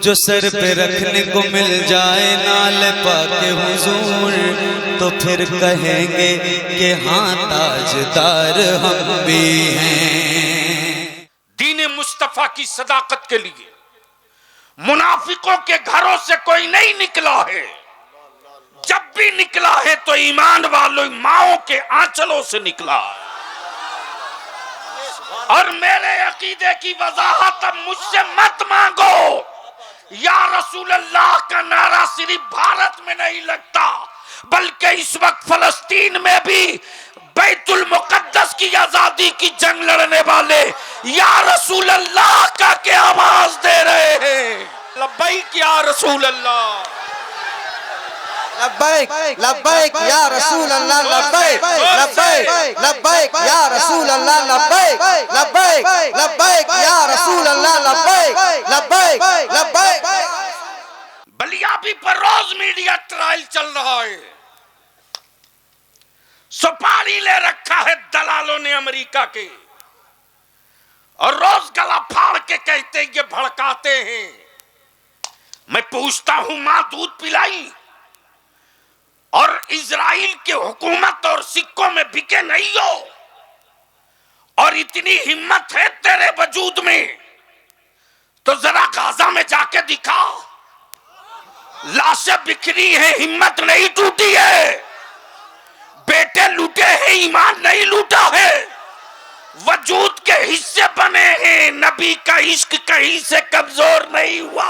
जो सर पे रखने को मिल जाए नाल पाके हुजूर, तो फिर कहेंगे कि हाँ ताजदार हम भी हैं। दीन मुस्तफा की सदाकत के लिए मुनाफिकों के घरों से कोई नहीं निकला है। जब भी निकला है तो ईमान वालों माओं के आंचलों से निकला है। और मेरे अकीदे की वजाहत अब मुझसे मत मांगो। या रसूल अल्लाह का नारा सिर्फ भारत में नहीं लगता, बल्कि इस वक्त फलस्तीन में भी बैतुल मुकद्दस की आजादी की जंग लड़ने वाले या रसूल अल्लाह का क्या आवाज दे रहे हैं। लब्बैक या रसूल अल्लाह, लब्बैक लब्बैक या रसूल अल्लाह, लब्बैक लब्बैक लब्बैक या रसूल अल्लाह, लब्बैक लब्बैक लब्बैक या रसूल अल्लाह, लब्बैक लब्बैक लब्बैक। बलियाबी पर रोज मीडिया ट्रायल चल रहा है। सुपारी ले रखा है दलालों ने अमेरिका के, और रोज गला फाड़ के कहते हैं, ये भड़काते हैं। मैं पूछता हूं, मां दूध पिलाई और इजराइल की हुकूमत और सिक्कों में बिके नहीं हो, और इतनी हिम्मत है तेरे वजूद में, तो जरा गाजा में जाके दिखा। लाशें बिखरी है, हिम्मत नहीं टूटी है, बेटे लूटे हैं, ईमान नहीं लूटा है, वजूद के हिस्से बने हैं, नबी का इश्क कहीं से कमजोर नहीं हुआ।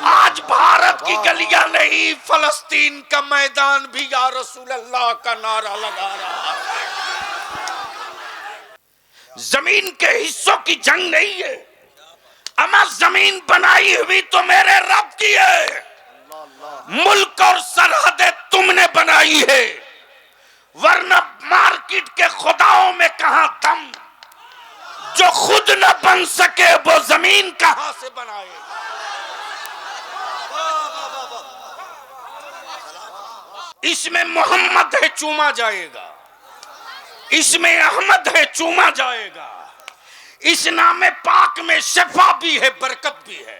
आज भारत की गलियां नहीं, फलस्तीन का मैदान भी या रसूल अल्लाह का नारा लगा रहा है। जमीन के हिस्सों की जंग नहीं है, अमा जमीन बनाई हुई तो मेरे रब की है। मुल्क और सरहदें तुमने बनाई है, वरना मार्केट के खुदाओं में कहां दम। जो खुद न बन सके वो जमीन कहां से बनाए। इसमें मोहम्मद है चूमा जाएगा, इसमें अहमद है चूमा जाएगा। इस नामे पाक में शिफा भी है, बरकत भी है।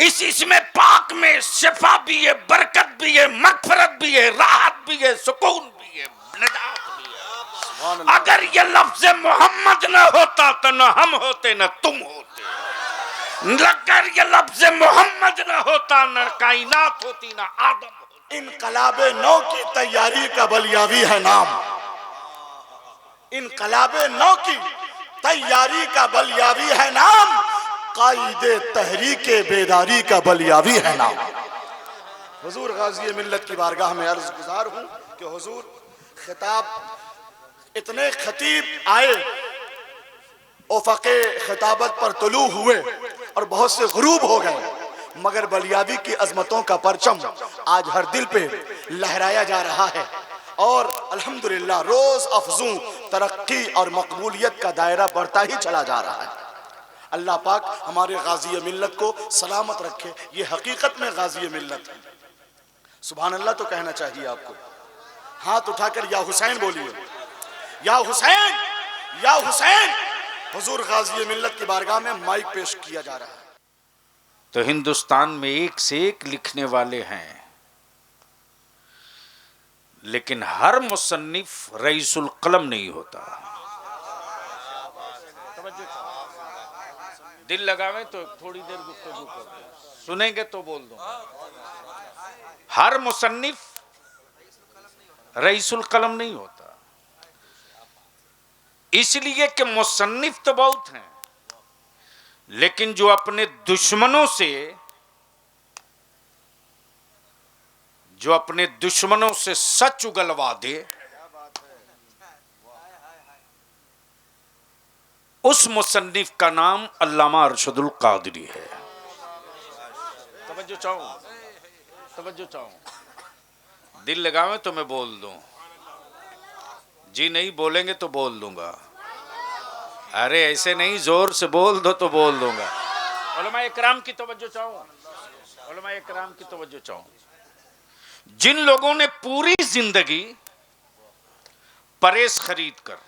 इसमें पाक में शिफा भी है, बरकत भी है, मगफरत भी है, राहत भी है, सुकून भी है, निजात भी है। अगर ये लफ्ज़ मोहम्मद न होता तो न हम होते न तुम होते। अगर ये लफ्ज़ मोहम्मद न होता न कायनात होती न आदम होता। इनकलाबे नौ की तैयारी का बलियावी है नाम, इनकलाबे नौ की तैयारी का बलियावी है नाम, कायदे तहरीके बेदारी का बलियावी है नाम। हुजूर गाजी मिल्लत की बारगाह में अर्ज गुजार हूँ कि हुजूर खिताब इतने खतीब आए, उफ़क़े खिताबत पर तुलू हुए और बहुत से गुरूब हो गए, मगर बलियावी की अजमतों का परचम आज हर दिल पे लहराया जा रहा है। और अल्हम्दुलिल्लाह रोज अफजूं तरक्की और मकबूलियत का दायरा बढ़ता ही चला जा रहा है। अल्लाह पाक हमारे गाजी मिल्लत को सलामत रखे। ये हकीकत में गाजी मिल्लत है। सुभान अल्लाह तो कहना चाहिए आपको। हाथ उठाकर या हुसैन बोलिए, या हुसैन, या हुसैन। हुजूर गाजी मिल्लत की बारगाह में माइक पेश किया जा रहा है। तो हिंदुस्तान में एक से एक लिखने वाले हैं, लेकिन हर मुसन्निफ रईसुल कलम नहीं होता। दिल लगावे तो थोड़ी देर गुफ्तगू करते हैं, सुनेंगे तो बोल दूंगा। हर मुसन्निफ रईसुल कलम नहीं होता, इसलिए कि मुसन्निफ तो बहुत हैं, लेकिन जो अपने दुश्मनों से, जो अपने दुश्मनों से सच उगलवा दे, उस मुसन्निफ का नाम अल्लामा अरशदुल कादरी है। तवज्जो चाहूं, तवज्जो चाहूं। दिल लगावे तो मैं बोल दूं, जी नहीं बोलेंगे तो बोल दूंगा। अरे ऐसे नहीं, जोर से बोल दो तो बोल दूंगा। उलमा इकराम की तवज्जो चाहूं, उलमा इकराम की तवज्जो चाहूं। जिन लोगों ने पूरी जिंदगी प्रेस खरीद कर,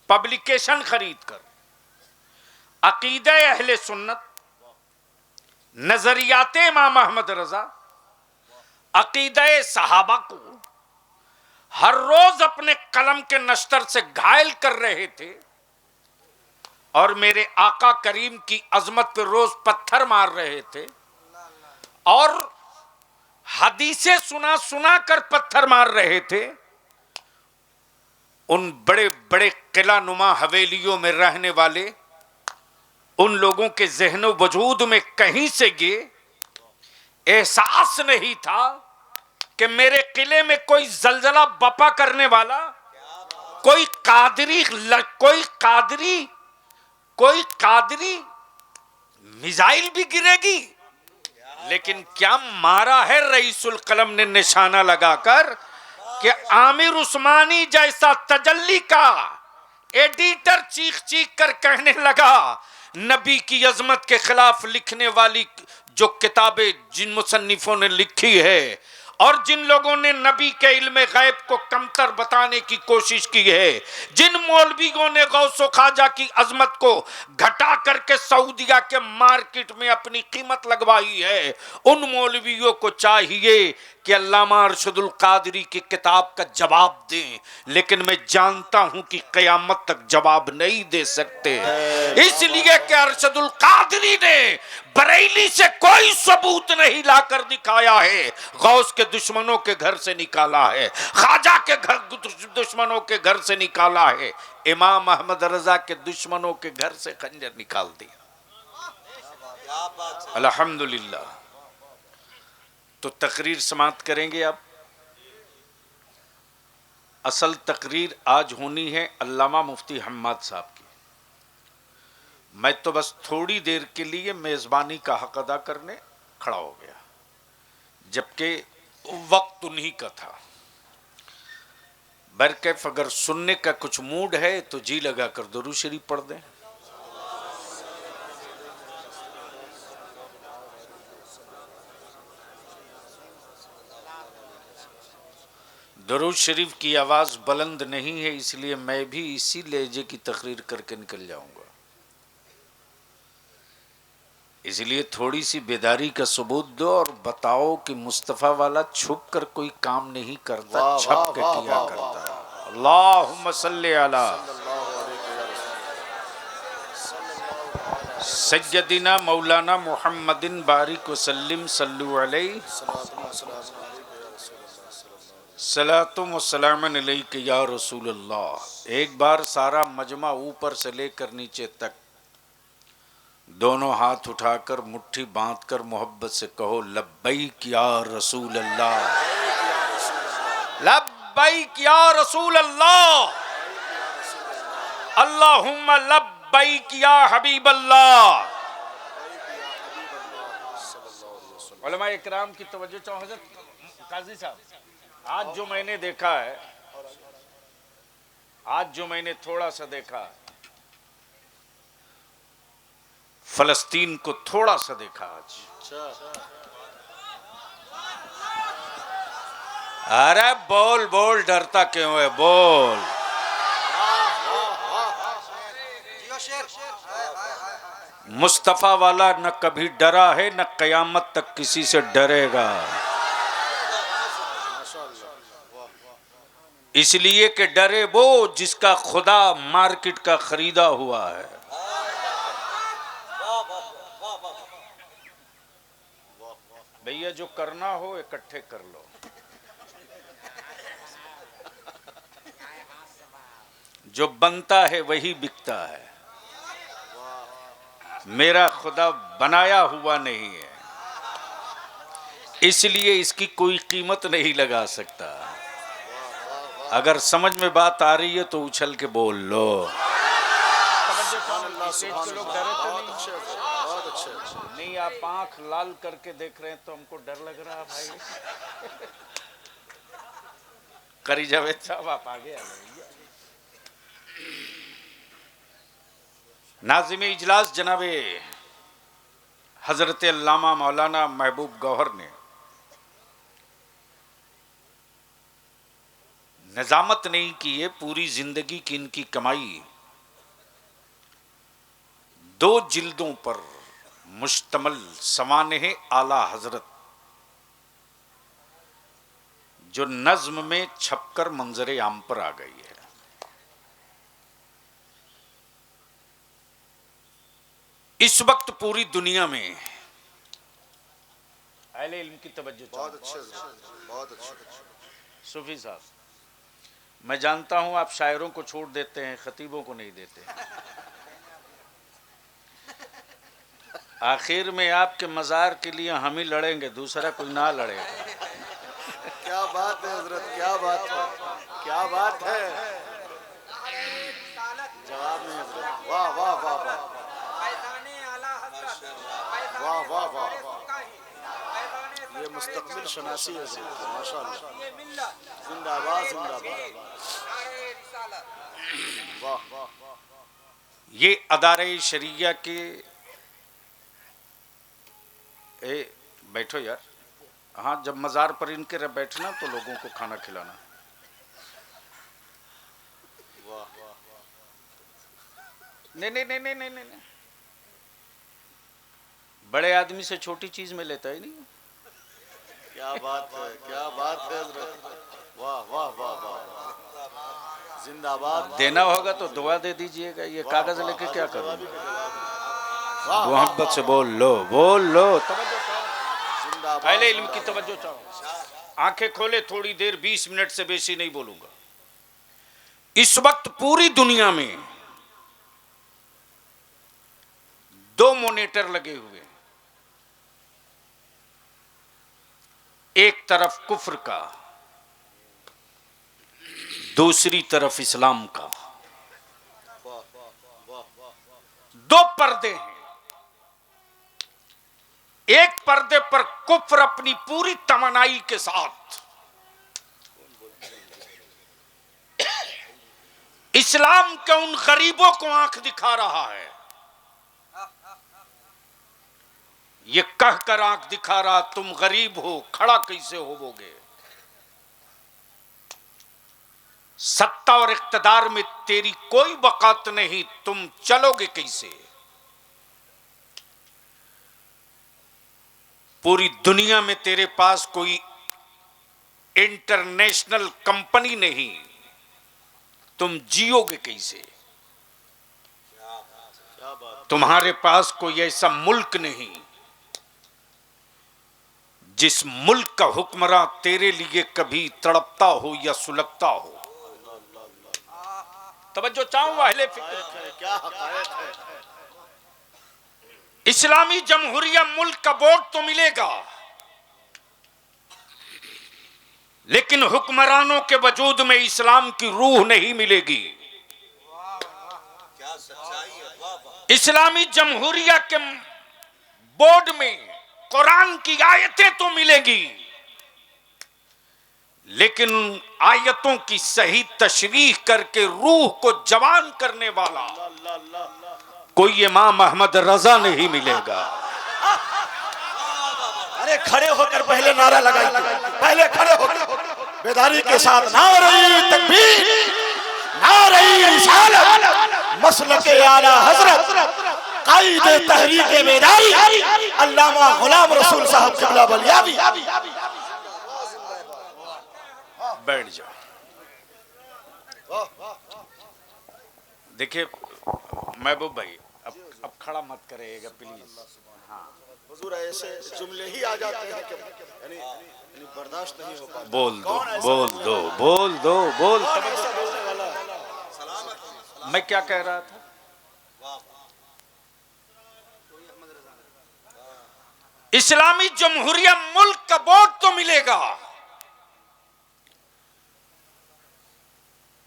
पब्लिकेशन खरीद कर, अकीदा अहले सुन्नत नजरियात इमाम अहमद रजा, अकीदे सहाबा को हर रोज अपने कलम के नश्तर से घायल कर रहे थे और मेरे आका करीम की अजमत पर रोज पत्थर मार रहे थे और हदीसें सुना सुना कर पत्थर मार रहे थे। उन बड़े बड़े किला नुमा हवेलियों में रहने वाले उन लोगों के ज़हन वजूद में कहीं से ये एहसास नहीं था कि मेरे किले में कोई जलजला बपा करने वाला, कोई कादरी मिसाइल भी गिरेगी। लेकिन क्या मारा है रईसुल कलम ने निशाना लगाकर कि आमिर उस्मानी जैसा तजल्ली का एडिटर चीख चीख कर कहने लगा, नबी की अजमत के खिलाफ लिखने वाली जो किताबें जिन मुसन्निफों ने लिखी है और जिन लोगों ने नबी के इल्म गैब को कमतर बताने की कोशिश की है, जिन मौलवियों ने गौसो खाजा की अजमत को घटा करके सऊदिया के मार्केट में अपनी कीमत लगवाई है, उन मौलवियों को चाहिए कि अल्लामा अरशदुल कादरी की किताब का जवाब दें। लेकिन मैं जानता हूं कि क़यामत तक जवाब नहीं दे सकते, इसलिए कि अरशदुल कादरी ने बरेली से कोई सबूत नहीं लाकर दिखाया है, गौस के दुश्मनों के घर से निकाला है, ख्वाजा के घर दुश्मनों के घर से निकाला है, इमाम अहमद रजा के दुश्मनों के घर से खंजर निकाल दिया। अल्हम्दुलिल्लाह। तो तकरीर समाप्त करेंगे। अब असल तकरीर आज होनी है अल्लामा मुफ्ती हम्माद साहब की। मैं तो बस थोड़ी देर के लिए मेजबानी का हक अदा करने खड़ा हो गया, जबकि वक्त उन्हीं का था। बरकैफ अगर सुनने का कुछ मूड है तो जी लगा कर दुरूद शरीफ पढ़ दें। दुरूद शरीफ की आवाज़ बुलंद नहीं है, इसलिए मैं भी इसी लहजे की तकरीर करके निकल जाऊंगा। इसलिए थोड़ी सी बेदारी का सबूत दो और बताओ कि मुस्तफ़ा वाला छुप कर कोई काम नहीं करता, छप के किया करता है। अल्लाहुम्मा सल्ली अला सय्यदिना मौलाना मुहम्मदिन बारिक वसल्लिम सल्लु अलैहि सलातुम वस्सलामन अलैका या रसूल अल्लाह। एक बार सारा मजमा ऊपर से लेकर नीचे तक दोनों हाथ उठाकर मुट्ठी बांधकर मोहब्बत से कहो, लब्बैक या रसूल अल्लाह, लब्बैक या रसूल अल्लाह, अल्लाहुम्मा लब्बैक या हबीब अल्लाह। उलमा इकराम की तवज्जो चाहो। हज़रत काजी साहब, आज जो मैंने देखा है, आज जो मैंने थोड़ा सा देखा, फलस्तीन को थोड़ा सा देखा आज। अरे बोल बोल, डरता क्यों है, बोल। मुस्तफा वाला न कभी डरा है न कयामत तक किसी से डरेगा, इसलिए कि डरे वो जिसका खुदा मार्केट का खरीदा हुआ है। भैया जो करना हो इकट्ठे कर लो। जो बनता है वही बिकता है, मेरा खुदा बनाया हुआ नहीं है, इसलिए इसकी कोई कीमत नहीं लगा सकता। अगर समझ में बात आ रही है तो उछल के बोल लो। नहीं, आप आंख लाल करके देख रहे हैं तो हमको डर लग रहा है भाई। करी जावेद साहब आप आगे आ जाइए। नाज़िम इजलास जनाबे हजरत अल्लामा मौलाना महबूब गौहर ने निजामत नहीं की है, पूरी जिंदगी की इनकी कमाई 2 जिल्दों पर मुश्तमल सवानेह आला हजरत, जो नज्म में छपकर मंजरे आम पर आ गई है। इस वक्त पूरी दुनिया में अहले इल्म की तवज्जो, बहुत अच्छे, बहुत अच्छे। सूफी साहब, मैं जानता हूं आप शायरों को छोड़ देते हैं, खतीबों को नहीं देते। आखिर में आपके मज़ार के लिए हम ही लड़ेंगे, दूसरा कोई ना लड़ेगा। क्या बात है हजरत, क्या बात है, क्या बात है। जवाब नहीं हजरत, वाह वाह वाह वाह वाह वाह वाह, ये मुस्तकबिल शनासी है हजरत, माशाअल्लाह, जिंदाबाद जिंदाबाद, वाह। ये अदारे शरिया के बैठो यार, हाँ, जब मज़ार पर इनके बैठना तो लोगों को खाना खिलाना। नहीं नहीं नहीं नहीं नहीं नहीं, बड़े आदमी से छोटी चीज में लेता ही नहीं। क्या बात है, क्या बात है हजरत, वाह वाह वाह वाह, जिंदाबाद। देना होगा तो दुआ दे दीजिएगा, ये कागज लेके क्या करूँगा। मोहब्बत से बोल लो, बोल लो, अहले इल्म की तवज्जो चाहो। आंखें खोले थोड़ी देर, 20 मिनट से बेशी नहीं बोलूंगा। इस वक्त पूरी दुनिया में 2 मॉनिटर लगे हुए हैं, एक तरफ कुफ्र का, दूसरी तरफ इस्लाम का। 2 पर्दे हैं, एक पर्दे पर कुफ्र अपनी पूरी तमन्नाई के साथ, इस्लाम के उन गरीबों को आंख दिखा रहा है। ये कहकर आंख दिखा रहा, तुम गरीब हो, खड़ा कैसे होवोगे, सत्ता और इख्तिदार में तेरी कोई वकात नहीं, तुम चलोगे कैसे। पूरी दुनिया में तेरे पास कोई इंटरनेशनल कंपनी नहीं, तुम जियोगे कैसे। तुम्हारे पास कोई ऐसा मुल्क नहीं जिस मुल्क का हुक्मरान तेरे लिए कभी तड़पता हो या सुलगता हो। तवज्जो चाहूं अहले फिक्र, क्या हकायत है। इस्लामी जमहूरिया मुल्क का बोर्ड तो मिलेगा, लेकिन हुक्मरानों के वजूद में इस्लाम की रूह नहीं मिलेगी। इस्लामी जमहूरिया के बोर्ड में कुरान की आयतें तो मिलेगी, लेकिन आयतों की सही तशरीह करके रूह को जवान करने वाला कोई इमाम अहमद रजा नहीं मिलेगा। अरे खड़े होकर पहले नारा लगाइए, पहले खड़े होकर बेदारी के साथ नारे तकबीर, नारे रिसालत, मसलके आला हजरत, कायदे तहरीक बेदारी, अल्लामा गुलाम रसूल साहब किबला बलियावी। बैठ जाओ। देखिए महबूब भाई, अब खड़ा मत करिएगा प्लीज। हाँ, हुजूर ऐसे जुमले ही आ जाते हैं कि यानी बर्दाश्त नहीं हो पाता। बोल दो, बोल दो, बोल दो, बोल। मैं क्या कह रहा था? इस्लामी जमहूरिया मुल्क का बोर्ड तो मिलेगा,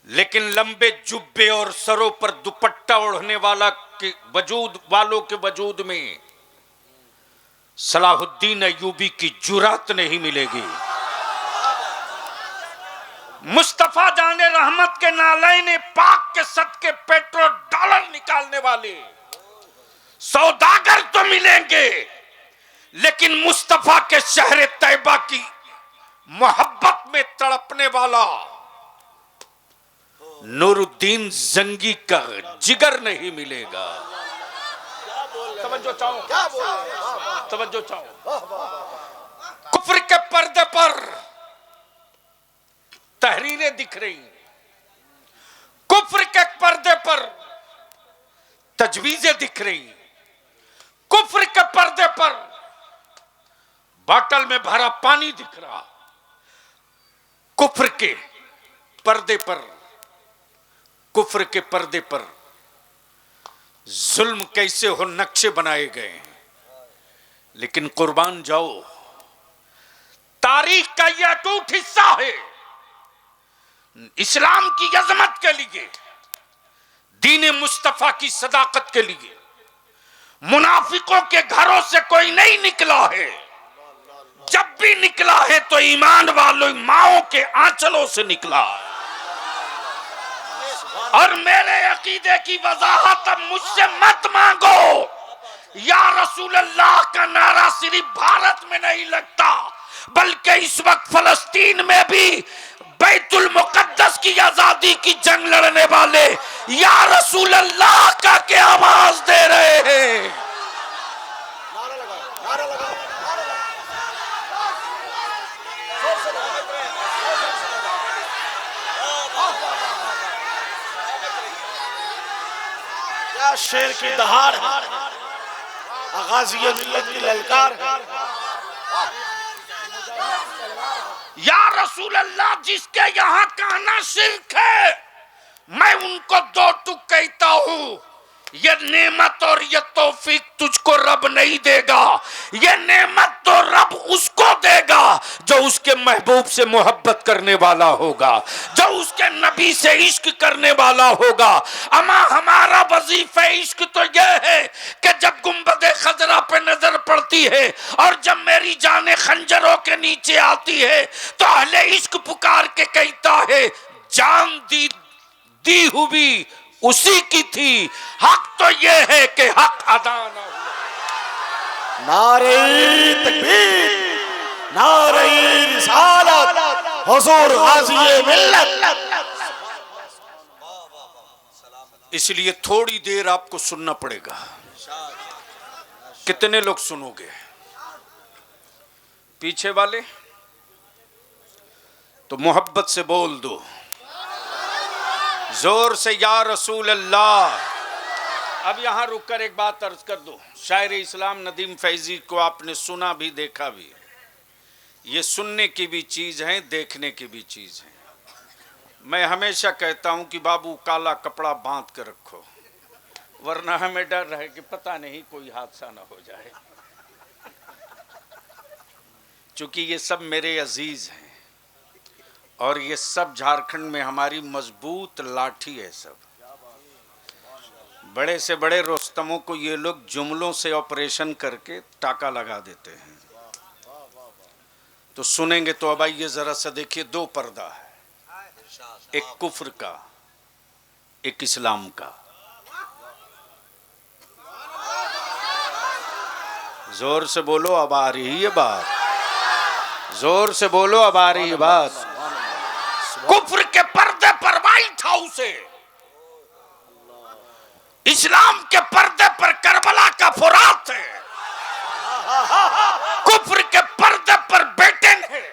लेकिन लंबे जुब्बे और सरों पर दुपट्टा ओढ़ने वालों के वजूद में सलाहुद्दीन अय्यूबी की जुरात नहीं मिलेगी। मुस्तफा जाने रहमत के नालैने पाक के सदके पेट्रोल डॉलर निकालने वाले सौदागर तो मिलेंगे, लेकिन मुस्तफा के शहर तैयबा की मोहब्बत में तड़पने वाला नूरुद्दीन जंगी का जिगर नहीं मिलेगा। तवज्जो चाहो, क्या बोल रहे हैं? तवज्जो चाहो। कुफ्र के पर्दे पर तहरीरें दिख रही, कुफ्र के पर्दे पर तजवीजें दिख रही, कुफ्र के पर्दे पर बोतल में भरा पानी दिख रहा, कुफ्र के पर्दे पर, कुफ्र के पर्दे पर जुल्म कैसे हो नक्शे बनाए गए हैं। लेकिन कुर्बान जाओ, तारीख का यह अटूट हिस्सा है। इस्लाम की अजमत के लिए, दीन मुस्तफा की सदाकत के लिए मुनाफिकों के घरों से कोई नहीं निकला है। जब भी निकला है तो ईमान वालों माओं के आंचलों से निकला है। और मेरे अकीदे की वजाहत अब मुझसे मत मांगो। या रसूल अल्लाह का नारा सिर्फ भारत में नहीं लगता, बल्कि इस वक्त फलस्तीन में भी बैतुल मुकद्दस की आजादी की जंग लड़ने वाले या रसूल अल्लाह का के आवाज दे रहे हैं। नारा लगा, नारा लगा, नारा लगा। क्या शेर की दहाड़ है, आगाज़ी मिल्लत की ललकार है। या रसूल अल्लाह, जिसके यहाँ कहना शिर्क है, मैं उनको दो टुक कहता हूँ, ये नेमत और ये तौफीक तुझको रब नहीं देगा। ये नेमत तो रब उसको देगा जो उसके महबूब से मोहब्बत करने वाला होगा, जो उसके नबी से इश्क करने वाला होगा। अमा हमारा वजीफा इश्क तो यह है कि जब गुंबदे खजरा पे नजर पड़ती है और जब मेरी जाने खंजरों के नीचे आती है तो अहले इश्क पुकार के कहता है, जान दी हुई उसी की थी, हक तो यह है कि हक अदा ना हुआ। नारे तकबीर, नारे रिसालत, हुजूर गाज़ी मिल्लत। इसलिए थोड़ी देर आपको सुनना पड़ेगा। कितने लोग सुनोगे? पीछे वाले तो मोहब्बत से बोल दो, जोर से, या रसूल अल्लाह। अब यहां रुककर एक बात अर्ज कर दो। शायर इस्लाम नदीम फैजी को आपने सुना भी, देखा भी। ये सुनने की भी चीज है, देखने की भी चीज है। मैं हमेशा कहता हूं कि बाबू काला कपड़ा बांध कर रखो, वरना हमें डर रहे कि पता नहीं कोई हादसा ना हो जाए। चूंकि ये सब मेरे अजीज हैं और ये सब झारखंड में हमारी मजबूत लाठी है। सब बड़े से बड़े रोस्तमों को ये लोग जुमलों से ऑपरेशन करके टाका लगा देते हैं। तो सुनेंगे तो अब आइए जरा सा देखिए, दो पर्दा है, एक कुफ्र का, एक इस्लाम का। जोर से बोलो, अब आ रही है बात। जोर से बोलो, अब आ रही है बात। कुफ्र के पर्दे पर व्हाइट हाउस है, इस्लाम के पर्दे पर करबला का फुरात है। कुफ्र के पर्दे पर बेटेन है,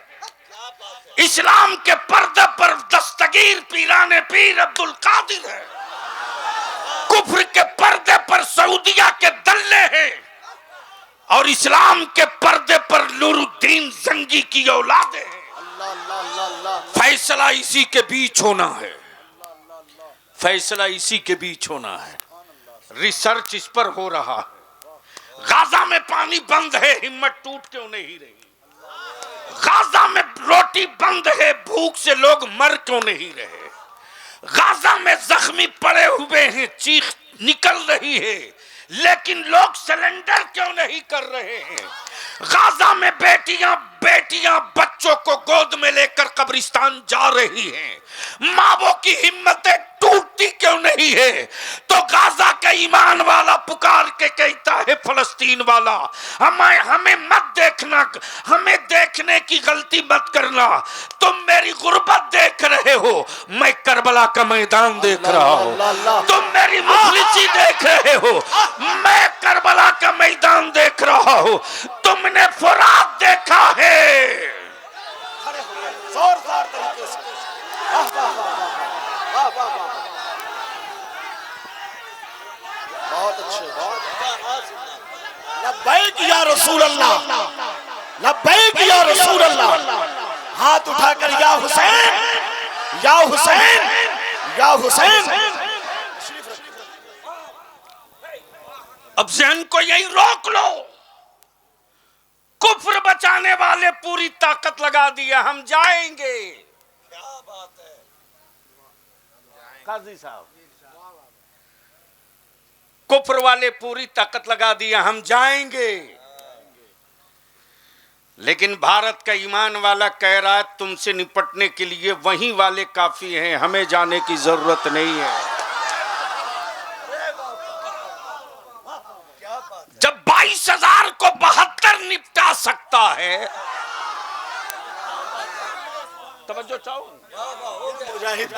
इस्लाम के पर्दे पर दस्तगीर पीराने पीर अब्दुल कादिर है। कुफ्र के पर्दे पर सऊदिया के दल्ले हैं और इस्लाम के पर्दे पर नूरुद्दीन जंगी की औलादे हैं। फैसला इसी के बीच होना है, फैसला इसी के बीच होना है। रिसर्च इस पर हो रहा है। गाजा में पानी बंद है, हिम्मत टूट क्यों नहीं रही? गाजा में रोटी बंद है, भूख से लोग मर क्यों नहीं रहे? गाजा में जख्मी पड़े हुए हैं, चीख निकल रही है, लेकिन लोग सिलेंडर क्यों नहीं कर रहे हैं? गाजा में बेटियां बच्चों को गोद में लेकर कब्रिस्तान जा रही हैं, माँ की हिम्मतें टूटती क्यों नहीं है? तो गाजा का ईमान वाला पुकार के कहता है, फलस्तीन वाला, हमें मत देखना, हमें देखने की गलती मत करना। तुम मेरी गुर्बत देख रहे हो, मैं करबला का मैदान देख रहा हूं। तुम मेरी मुफलिसी देख रहे हो, मैं करबला का मैदान देख रहा हूं, तुमने फुरात देखा है। जोरदार तरीके से वाह वाह वाह वाह वाह वाह, बहुत अच्छे, बहुत लब्बैक या रसूल अल्लाह, लब्बैक या रसूल अल्लाह। हाथ उठाकर या हुसैन, या हुसैन, या हुसैन। अब जहन को यही रोक लो। कुफ्र बचाने वाले पूरी ताकत लगा दिया, हम जाएंगे। क्या बात है काजी साहब, कुफ्र वाले पूरी ताकत लगा दिया, हम जाएंगे। लेकिन भारत का ईमान वाला कह रहा है तुमसे निपटने के लिए वहीं वाले काफी हैं, हमें जाने की जरूरत नहीं है। जब 22,000 को 72 निपटा सकता है, तवज्जो चाहो,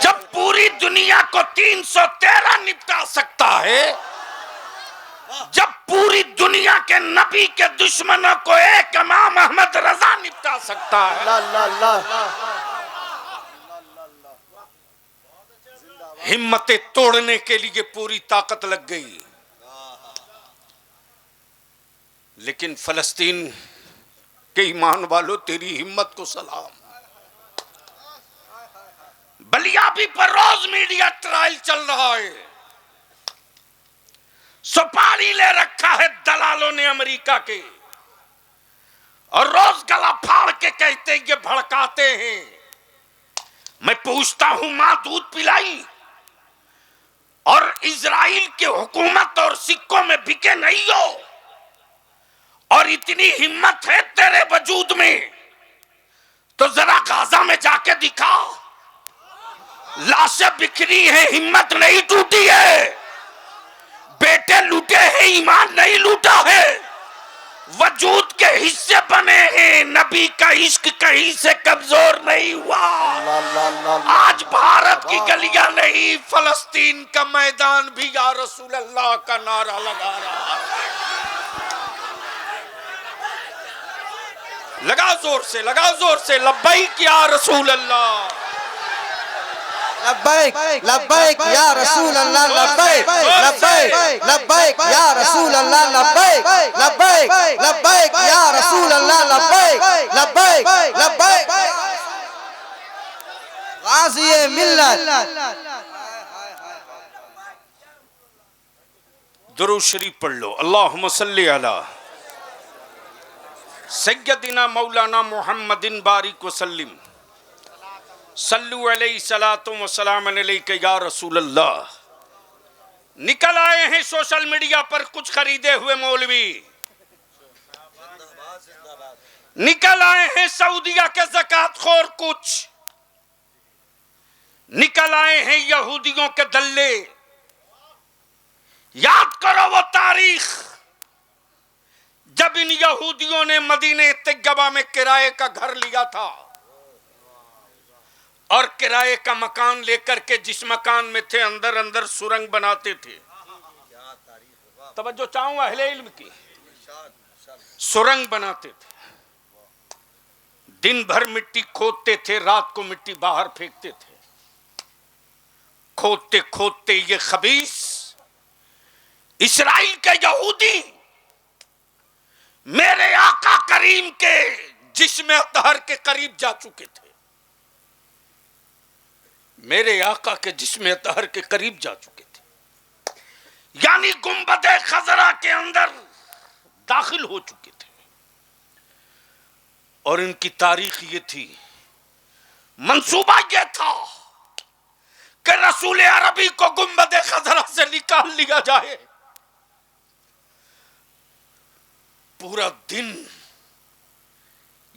जब पूरी दुनिया को 313 निपटा सकता है, जब पूरी दुनिया के नबी के दुश्मनों को एक इमाम अहमद रजा निपटा सकता है, ला ला ला, हिम्मतें तोड़ने के लिए पूरी ताकत लग गई। लेकिन फलस्तीन के ईमान वालों, तेरी हिम्मत को सलाम। बलियाबी पर रोज मीडिया ट्रायल चल रहा है, सुपारी ले रखा है दलालों ने अमेरिका के, और रोज गला फाड़ के कहते ये भड़काते हैं। मैं पूछता हूं, मां दूध पिलाई और इजराइल की हुकूमत और सिक्कों में बिके नहीं हो, और इतनी हिम्मत है तेरे वजूद में, तो जरा गाजा में जाके दिखा। लाशें बिखरी है, हिम्मत नहीं टूटी है, बेटे लूटे हैं, ईमान नहीं लूटा है, वजूद के हिस्से बने हैं, नबी का इश्क कहीं से कमजोर नहीं हुआ। ला ला ला, आज भारत की गलियां नहीं, फलस्तीन का मैदान भी या रसूल अल्लाह का नारा लगा रहा है। लगा जोर से, लगा जोर से, लब्बैक या रसूल अल्लाह, लब्बैक लब्बैक या रसूल अल्लाह, लब्बैक लब्बैक लब्बैक या रसूल अल्लाह, लब्बैक लब्बैक लब्बैक या रसूल अल्लाह, लब्बैक लब्बैक लब्बैक गाज़ी मिल्लत। दुरूद शरीफ पढ़ लो। अल्लाहुम्मा सल्ली अला सय्यदिना मौलाना मुहम्मदिन बारिक वसल्लिम, सल्लु अलैहि सलातु व सलाम अलैका या रसूल अल्लाह। निकल आए हैं सोशल मीडिया पर कुछ खरीदे हुए मौलवी, निकल आए हैं सऊदिया के ज़कात खोर, कुछ निकल आए हैं यहूदियों के दल्ले। याद करो वो तारीख जब इन यहूदियों ने मदीने तैयबा में किराए का घर लिया था, और किराए का मकान लेकर के जिस मकान में थे अंदर अंदर सुरंग बनाते थे। तवज्जो चाहूं अहले इल्म की, सुरंग बनाते थे, दिन भर मिट्टी खोदते थे, रात को मिट्टी बाहर फेंकते थे। खोदते खोदते ये खबीस इस्राइल के यहूदी मेरे आका करीम के जिस्म अतहर के करीब जा चुके थे, मेरे आका के जिस्म अतहर के करीब जा चुके थे, यानी गुंबदे खजरा के अंदर दाखिल हो चुके थे। और इनकी तारीख ये थी, मंसूबा ये था कि रसूल अरबी को गुंबदे खजरा से निकाल लिया जाए। पूरा दिन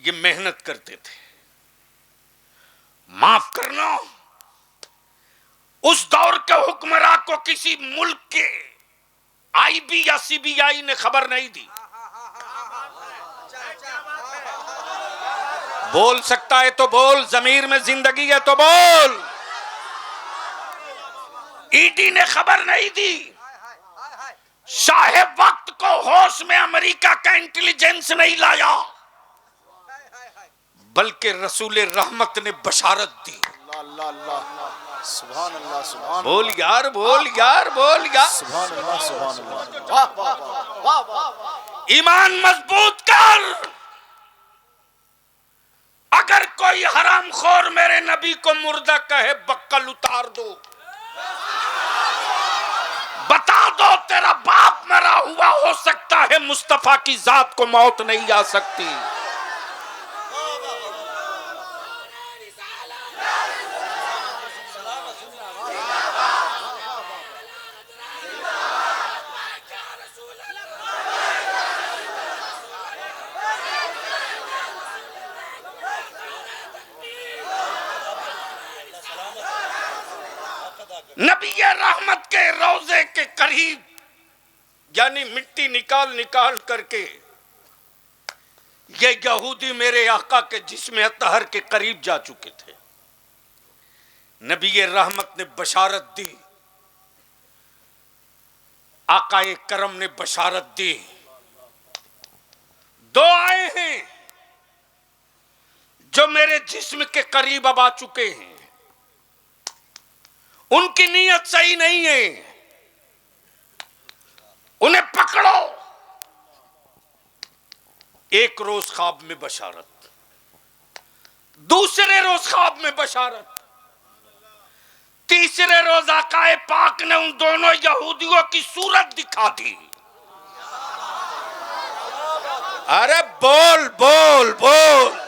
ये मेहनत करते थे। माफ करना, उस दौर के हुक्मरां को किसी मुल्क के आईबी या सीबीआई ने खबर नहीं दी। बोल सकता है तो बोल, जमीर में जिंदगी है तो बोल। ईडी ने खबर नहीं दी, शाहे वक्त को होश में अमेरिका का इंटेलिजेंस नहीं लाया, बल्कि रसूल रहमत ने बशारत दी। अल्लाह अल्लाह सुभान अल्लाह सुभान बोल यार, बोल यार, बोल यार। सुभान अल्लाह सुभान अल्लाह। वाह वाह वाह वाह वाह। ईमान मजबूत कर। अगर कोई हरामखोर मेरे नबी को मुर्दा कहे, बक्कल उतार दो, बता दो तेरा बाप मरा हुआ हो सकता है, मुस्तफा की जात को मौत नहीं आ सकती। नबी रहमत के रोजे के करीब, यानी मिट्टी निकाल निकाल करके, ये यहूदी मेरे आका के जिस्म अतहर के करीब जा चुके थे। नबी रहमत ने बशारत दी, आकाए करम ने बशारत दी। दो आए हैं जो मेरे जिस्म के करीब अब आ चुके हैं, उनकी नीयत सही नहीं है, उन्हें पकड़ो। एक रोज ख्वाब में बशारत, दूसरे रोज ख्वाब में बशारत, तीसरे रोज आकाए पाक ने उन दोनों यहूदियों की सूरत दिखा दी। अरे बोल बोल बोल।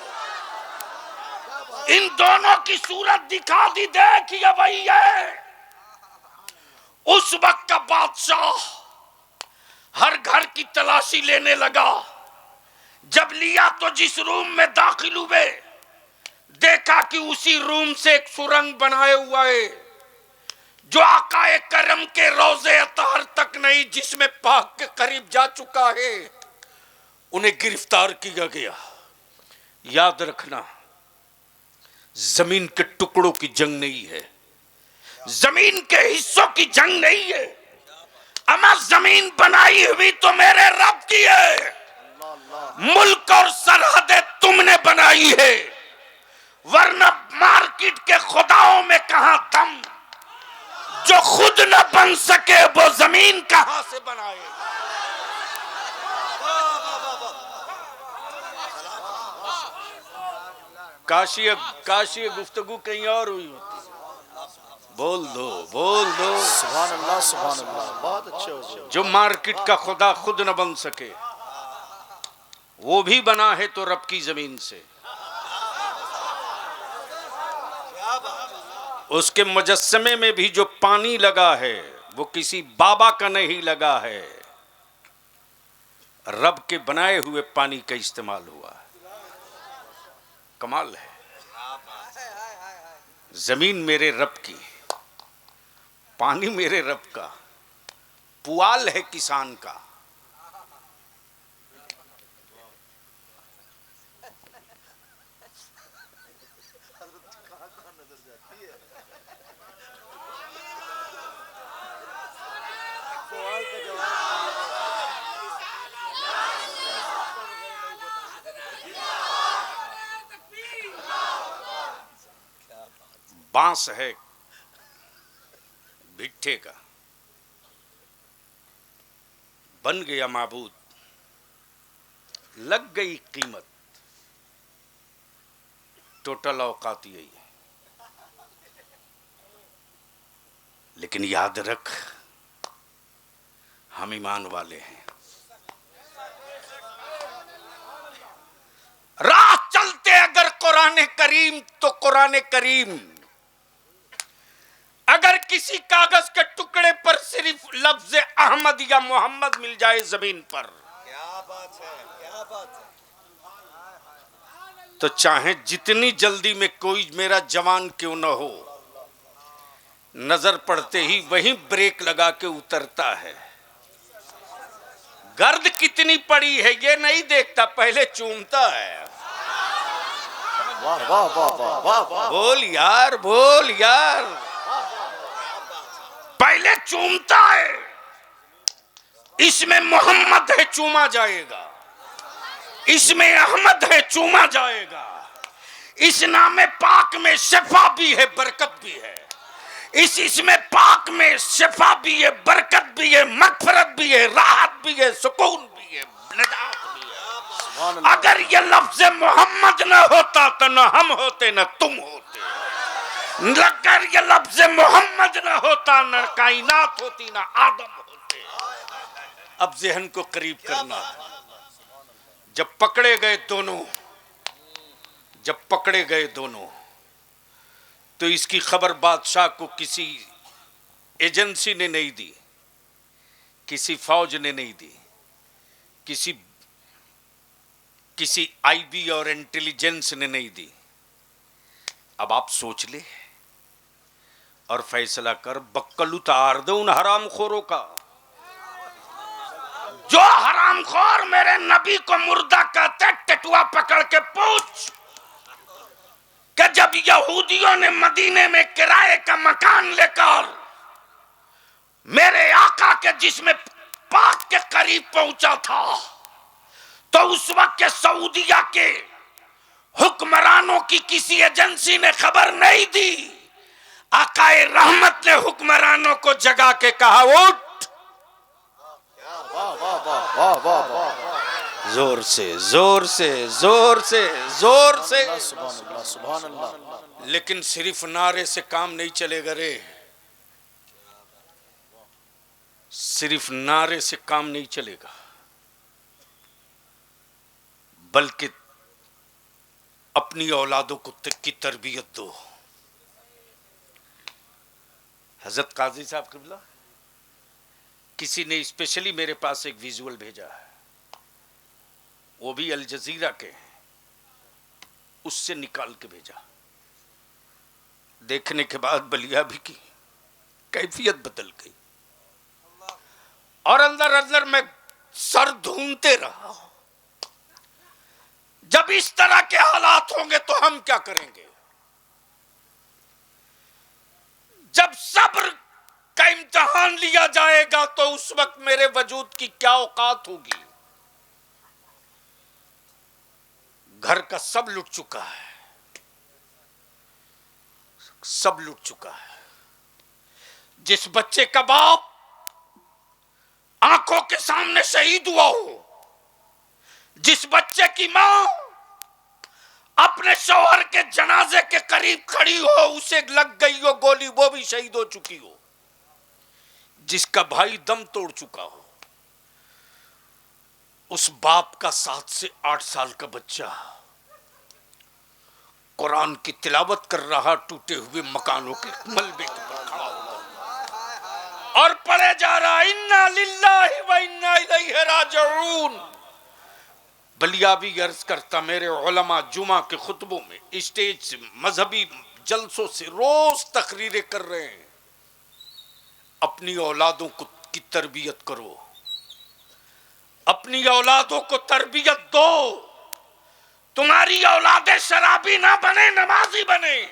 इन दोनों की सूरत दिखा दी। देखिए वही है। उस वक्त का बादशाह हर घर की तलाशी लेने लगा। जब लिया तो जिस रूम में दाखिल हुए, देखा कि उसी रूम से एक सुरंग बनाए हुआ है, जो आकाए करम के रोजे अतहर तक नहीं, जिसमें पाक के करीब जा चुका है। उन्हें गिरफ्तार किया गया। याद रखना, जमीन के टुकड़ों की जंग नहीं है, जमीन के हिस्सों की जंग नहीं है। अमा जमीन बनाई हुई तो मेरे रब की है, मुल्क और सरहदें तुमने बनाई है, वरना मार्केट के खुदाओं में कहां दम। जो खुद न बन सके वो जमीन कहां से बनाएगा। काशी गुफ्तगू कहीं और हुई होती। बोल दो बोल दो। सुभान अल्लाह सुभान अल्लाह। बहुत अच्छे हो। जो मार्केट का खुदा खुद न बन सके, वो भी बना है तो रब की जमीन से। उसके मुजस्समे में भी जो पानी लगा है, वो किसी बाबा का नहीं लगा है, रब के बनाए हुए पानी का इस्तेमाल हुआ। कमाल है। जमीन मेरे रब की, पानी मेरे रब का, पुआल है किसान का। बांस है भिट्ठे का, बन गया माबूद, लग गई कीमत, टोटल औकात यही है। लेकिन याद रख, हम ईमान वाले हैं। राह चलते अगर कुरान करीम, तो कुरान करीम अगर किसी कागज के टुकड़े पर सिर्फ लफ्ज अहमद या मोहम्मद मिल जाए जमीन पर, क्या बात है, क्या बात है। तो चाहे जितनी जल्दी में कोई मेरा जवान क्यों न हो, नजर पड़ते ही वहीं ब्रेक लगा के उतरता है। गर्द कितनी पड़ी है ये नहीं देखता, पहले चूमता है। वाह वाह वाह वाह वाह वाह। बोल यार, बोल यार। पहले चूमता है, इसमें मोहम्मद है चूमा जाएगा, इसमें अहमद है चूमा जाएगा। इस नाम पाक में शिफा भी है, बरकत भी है। इसमें पाक में शिफा भी है, बरकत भी है, मगफरत भी है, राहत भी है, सुकून भी है, निजात भी है। अगर ये लफ्ज मोहम्मद न होता तो न हम होते न तुम होते। अगर ये लफ्ज मोहम्मद न होता न कायनात होती न आदम होते। अब ज़हन को करीब करना। जब पकड़े गए दोनों तो इसकी खबर बादशाह को किसी एजेंसी ने नहीं दी, किसी फौज ने नहीं दी, किसी आईबी और इंटेलिजेंस ने नहीं दी। अब आप सोच ले और फैसला कर, बक्कल उतार दो उन हरामखोरों का। जो हरामखोर मेरे नबी को मुर्दा कहते, टटुआ पकड़ के पूछ कि जब यहूदियों ने मदीने में किराए का मकान लेकर मेरे आका के जिस्म पाक के करीब पहुंचा था, तो उस वक्त के सऊदिया के हुक्मरानों की किसी एजेंसी ने खबर नहीं दी। आकाए रहमत ने हुक्मरानों को जगा के कहा, उठ। जोर से जोर से जोर से जोर से। सुभान अल्लाह। लेकिन सिर्फ नारे से काम नहीं चलेगा रे, सिर्फ नारे से काम नहीं चलेगा, बल्कि अपनी औलादों को की तरबियत दो। हजरत काजी साहब क़िबला, किसी ने स्पेशली मेरे पास एक विजुअल भेजा है, वो भी अल जजीरा के, उससे निकाल के भेजा। देखने के बाद बलिया भी की कैफियत बदल गई और अंदर अंदर मैं सर ढूंढते रहा। जब इस तरह के हालात होंगे तो हम क्या करेंगे? जब सब्र का इम्तिहान लिया जाएगा तो उस वक्त मेरे वजूद की क्या औकात होगी? घर का सब लुट चुका है, सब लुट चुका है। जिस बच्चे का बाप आंखों के सामने शहीद हुआ हो, जिस बच्चे की मां अपने शौहर के जनाजे के करीब खड़ी हो, उसे लग गई हो गोली, वो भी शहीद हो चुकी हो, जिसका भाई दम तोड़ चुका हो, उस बाप का 7 से 8 साल का बच्चा कुरान की तिलावत कर रहा, टूटे हुए मकानों के मलबे के पर खड़ा होकर और पढ़े जा रहा, इन्ना लिल्लाहि व इन्ना इलैहि राजिऊन। बलियाबी अर्ज करता, मेरे उलमा जुमा के खुतबों में, स्टेज से, मजहबी जलसों से रोज तकरीरें कर रहे हैं, अपनी औलादों को की तरबियत करो, अपनी औलादों को तरबियत दो। तुम्हारी औलादे शराबी ना बने, नमाजी बने।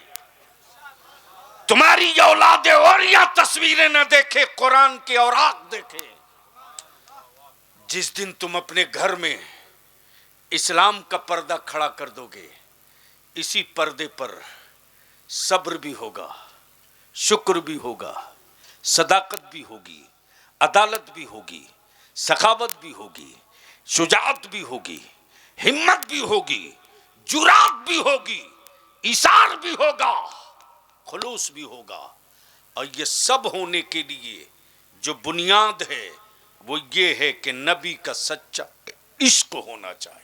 तुम्हारी औलादे और या तस्वीरें न देखे, कुरान की औरात देखे। जिस दिन तुम अपने घर में इस्लाम का पर्दा खड़ा कर दोगे, इसी पर्दे पर सब्र भी होगा, शुक्र भी होगा, सदाकत भी होगी, अदालत भी होगी, सखावत भी होगी, शुजाअत भी होगी, हिम्मत भी होगी, जुरात भी होगी, इसार भी होगा, खुलूस भी होगा। और ये सब होने के लिए जो बुनियाद है वो ये है कि नबी का सच्चा इश्क होना चाहिए।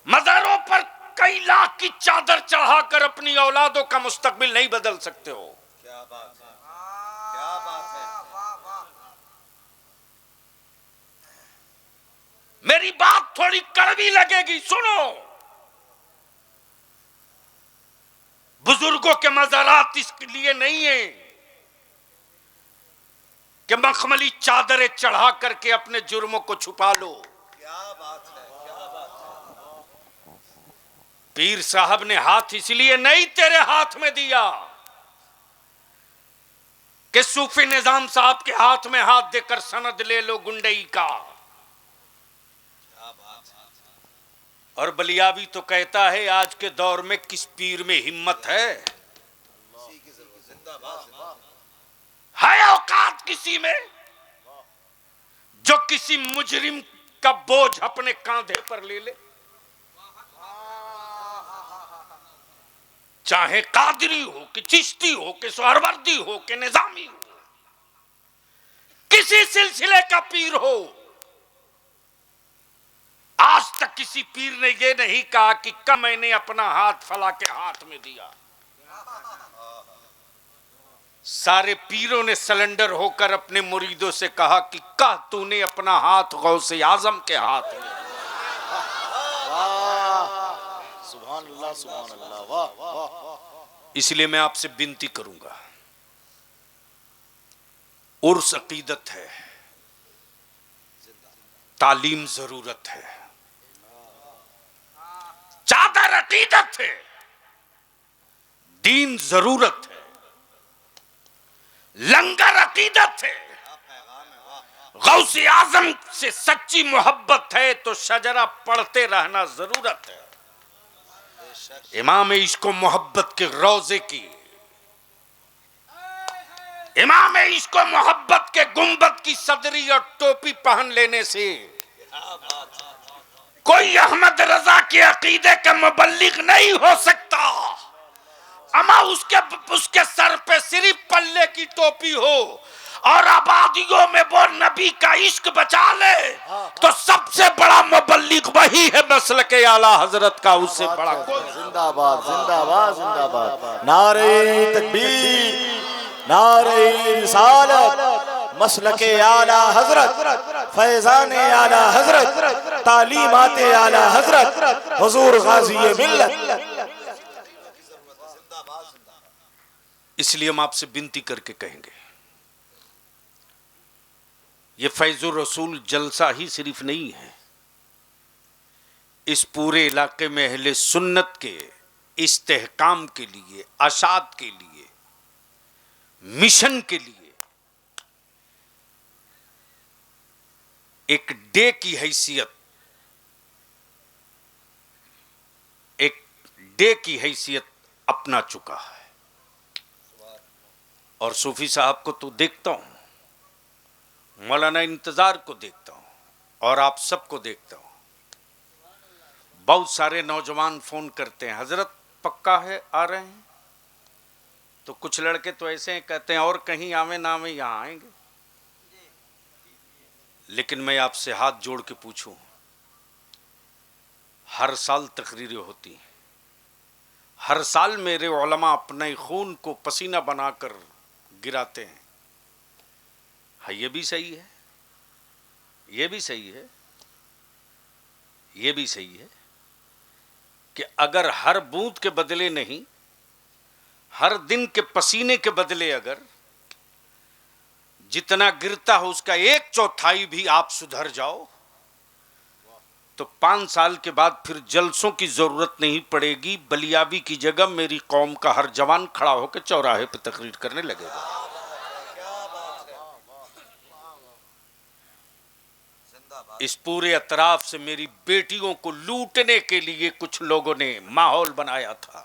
मज़ारों पर कई लाख की चादर चढ़ाकर अपनी औलादों का मुस्तकबिल नहीं बदल सकते हो। क्या बात है, क्या बात है। मेरी बात थोड़ी कड़वी लगेगी, सुनो। बुजुर्गों के मज़ारात इसके लिए नहीं है कि मखमली चादरें चढ़ा करके अपने जुर्मों को छुपा लो। क्या बात है, क्या बात है। पीर साहब ने हाथ इसलिए नहीं तेरे हाथ में दिया कि सूफी निजाम साहब के हाथ में हाथ देकर सनद ले लो गुंडई का। और बलियावी तो कहता है आज के दौर में किस पीर में हिम्मत है औकात किसी में जो किसी मुजरिम का बोझ अपने कांधे पर ले ले। चाहे कादरी हो कि चिश्ती हो कि सोहरवर्दी हो कि निजामी हो, किसी सिलसिले का पीर हो, आज तक किसी पीर ने यह नहीं कहा कि कब मैंने अपना हाथ फला के हाथ में दिया। सारे पीरों ने सिलेंडर होकर अपने मुरीदों से कहा कि कह तूने अपना हाथ गौसे आजम के हाथ में। सुभान अल्लाह, सुभान अल्लाह, वाह वाह। इसलिए मैं आपसे विनती करूंगा, उर्स अकीदत है, तालीम जरूरत है, चादर अकीदत है, दीन जरूरत है, लंगर अकीदत है, गौसे आजम से सच्ची मोहब्बत है तो शजरा पढ़ते रहना जरूरत है। इमाम इश्क मोहब्बत के रोजे की, इमाम इश्क मोहब्बत के गुंबद की सदरी और टोपी पहन लेने से कोई अहमद रजा के अकीदे का मुबल्लिग नहीं हो सकता। अमा उसके सर पे सिर्फ पल्ले की टोपी हो और आबादियों में वो नबी का इश्क बचा ले तो सबसे बड़ा मुबल्लिग वही है मसलक आला हजरत का, उससे बड़ा कोई। जिंदाबाद जिंदाबाद जिंदाबाद। नारे तकबीर, नारे रिसालत, मसलके आला हजरत, फैजाने आला हजरत, तालीमाते आला हजरत, हुजूर गाजी मिल्लत। इसलिए हम आपसे विनती करके कहेंगे, ये फैजुर रसूल जलसा ही सिर्फ नहीं है, इस पूरे इलाके में अहले सुन्नत के इस्तेहकाम के लिए, अशात के लिए, मिशन के लिए एक डे की हैसियत, एक डे की हैसियत अपना चुका है। और सूफी साहब को तो देखता हूं, मौलाना इंतजार को देखता हूं और आप सबको देखता हूं। बहुत सारे नौजवान फोन करते हैं, हजरत पक्का है आ रहे हैं? तो कुछ लड़के तो ऐसे हैं कहते हैं और कहीं आवे ना आवे यहां आएंगे। लेकिन मैं आपसे हाथ जोड़ के पूछूं, हर साल तकरीरें होती हैं, हर साल मेरे उलमा अपने खून को पसीना बनाकर गिराते हैं। हाँ, ये भी सही है, ये भी सही है, ये भी सही है कि अगर हर बूंद के बदले नहीं, हर दिन के पसीने के बदले अगर जितना गिरता हो उसका 1/4 भी आप सुधर जाओ तो 5 साल के बाद फिर जलसों की जरूरत नहीं पड़ेगी। बलियावी की जगह मेरी कौम का हर जवान खड़ा होकर चौराहे पर तकरीर करने लगेगा। इस पूरे अतराफ से मेरी बेटियों को लूटने के लिए कुछ लोगों ने माहौल बनाया था।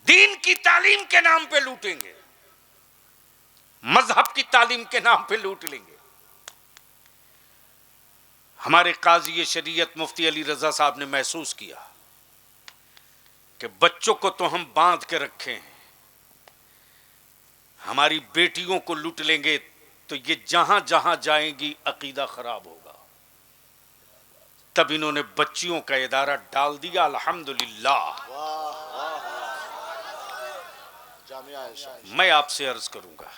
दीन की तालीम के नाम पे लूटेंगे, मजहब की तालीम के नाम पे लूट लेंगे। हमारे काजी शरीयत मुफ्ती अली रजा साहब ने महसूस किया कि बच्चों को तो हम बांध के रखे हैं, हमारी बेटियों को लूट लेंगे तो ये जहां जहां जाएंगी अकीदा खराब होगा। तब इन्होंने बच्चियों का इदारा डाल दिया। अल्हम्दुलिल्लाह। मैं आपसे अर्ज करूंगा,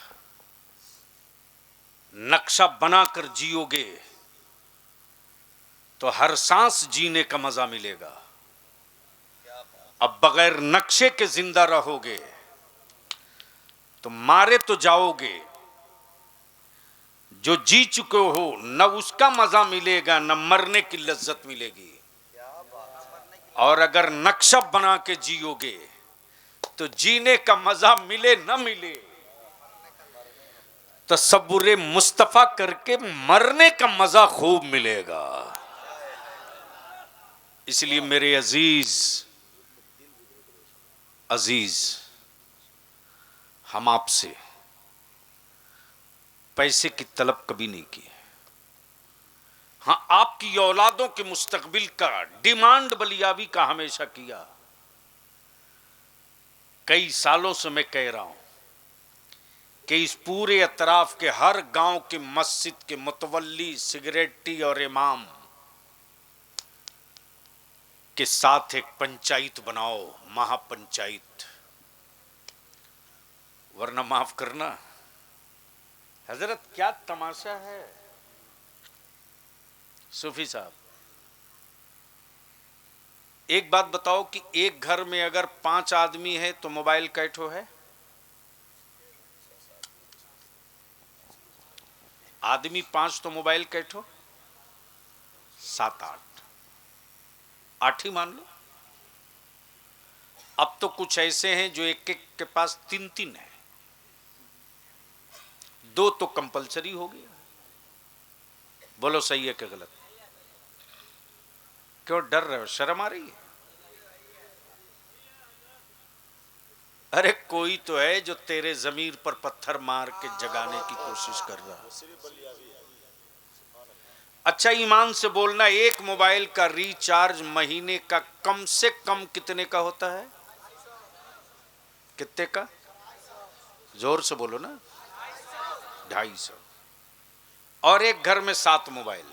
नक्शा बनाकर जियोगे तो हर सांस जीने का मजा मिलेगा। अब बगैर नक्शे के जिंदा रहोगे तो मारे तो जाओगे, जो जी चुके हो न उसका मजा मिलेगा न मरने की लज्जत मिलेगी। और अगर नक्शा बना के जियोगे तो जीने का मजा मिले न मिले, तसव्वुरे मुस्तफा करके मरने का मजा खूब मिलेगा। इसलिए मेरे अजीज हम आपसे पैसे की तलब कभी नहीं की है। हाँ, आपकी औलादों के मुस्तकबिल का डिमांड बलियाबी का हमेशा किया। कई सालों से मैं कह रहा हूं कि इस पूरे अतराफ के हर गांव के मस्जिद के मुतवल्ली, सिगरेटी और इमाम के साथ एक पंचायत बनाओ, महापंचायत। वरना माफ करना हजरत, क्या तमाशा है। सूफी साहब, एक बात बताओ कि एक घर में अगर 5 आदमी है तो मोबाइल कैठो है? आदमी 5 तो मोबाइल कैठो? 7 8 ही मान लो। अब तो कुछ ऐसे हैं जो एक एक के पास 3 है। 2 तो कंपलसरी हो गया। बोलो सही है कि गलत? क्यों डर रहे हो? शर्म आ रही है? अरे कोई तो है जो तेरे जमीर पर पत्थर मार के जगाने की कोशिश कर रहा है। अच्छा ईमान से बोलना, एक मोबाइल का रिचार्ज महीने का कम से कम कितने का होता है? कितने का? जोर से बोलो ना। 250। और एक घर में 7 मोबाइल,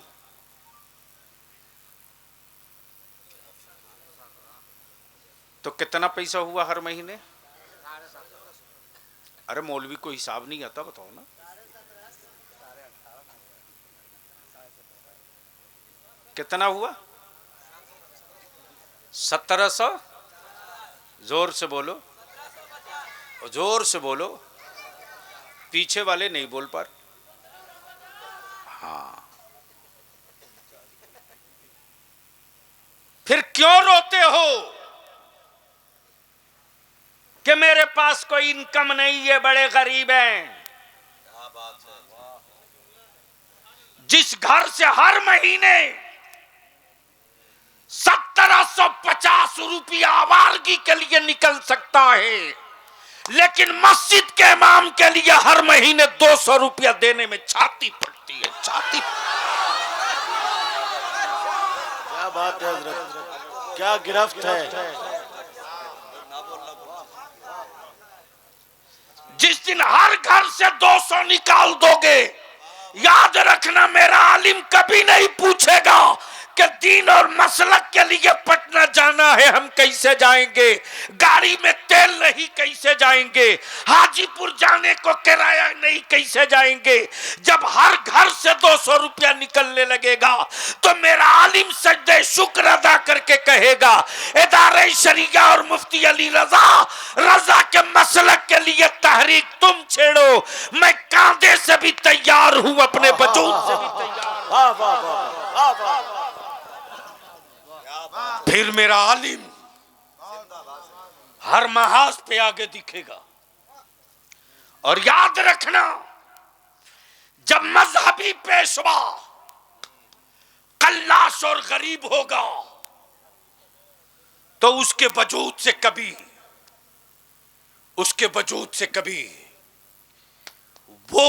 तो कितना पैसा हुआ हर महीने? अरे मौलवी को हिसाब नहीं आता, बताओ ना। कितना हुआ? 1700। जोर से बोलो, जोर से बोलो, पीछे वाले नहीं बोल पा रहे। हाँ, फिर क्यों रोते हो कि मेरे पास कोई इनकम नहीं है, बड़े गरीब हैं? जिस घर से हर महीने 1750 रुपया आवारगी के लिए निकल सकता है, लेकिन मस्जिद के इमाम के लिए हर महीने 200 रुपया देने में छाती फटती है। छाती। क्या बात है हजरत, क्या गिरफ्त है। जिस दिन हर घर से 200 निकाल दोगे, याद रखना मेरा आलिम कभी नहीं पूछेगा कि दीन और मसलक के लिए पटना जाना है, हम कैसे जाएंगे? गाड़ी में तेल नहीं, कैसे जाएंगे? हाजीपुर जाने को किराया नहीं, कैसे जाएंगे? जब हर घर से 200 रुपया निकलने लगेगा तो मेरा आलिम सजदे शुक्र अदा करके कहेगा, इदारे शरिया और मुफ्ती अली रजा के मसलक के लिए तहरीक तुम छेड़ो, मैं कांधे से भी तैयार हूं, अपने वजूद से भी तैयार हूं। फिर मेरा आलिम हर महाज पे आगे दिखेगा। और याद रखना, जब मजहबी पेशवा कल्लाश और गरीब होगा तो उसके वजूद से कभी वो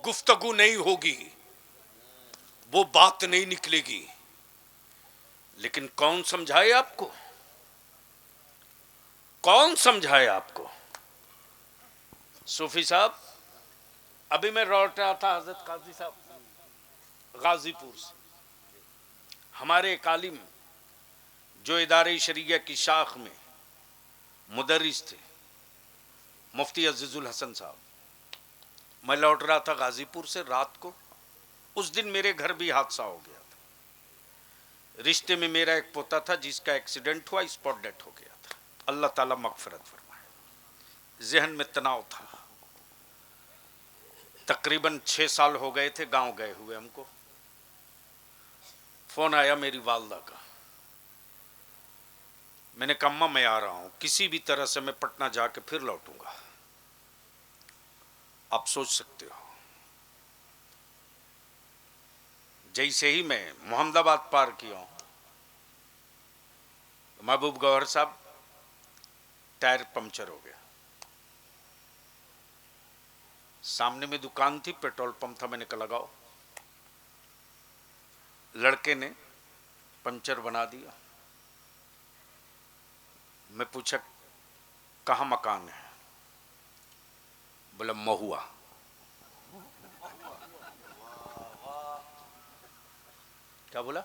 गुफ्तगू नहीं होगी, वो बात नहीं निकलेगी। लेकिन कौन समझाए आपको? कौन समझाए आपको? सूफी साहब, अभी मैं लौट रहा था हजरत काजी साहब गाजीपुर से। हमारे एक आलिम जो इदारे शरिया की शाख में मुदर्रिस थे, मुफ्ती अजीजुल हसन साहब, मैं लौट रहा था गाजीपुर से रात को। उस दिन मेरे घर भी हादसा हो गया था। रिश्ते में मेरा एक पोता था जिसका एक्सीडेंट हुआ, स्पॉट डेथ हो गया था। अल्लाह ताला मगफिरत फरमाए। जहन में तनाव था। तकरीबन 6 साल हो गए थे गांव गए हुए हमको। फोन आया मेरी वालदा का, मैंने कहा अम्मा मैं आ रहा हूं, किसी भी तरह से मैं पटना जाके फिर लौटूंगा। आप सोच सकते हो, जैसे ही मैं मोहम्मदाबाद पार किया हूं, महबूब गौहर साहब टायर पंक्चर हो गया। सामने में दुकान थी, पेट्रोल पंप था, मैंने कहा लगाओ। लड़के ने पंक्चर बना दिया। मैं पूछा कहाँ मकान है? बोला महुआ। क्या बोला?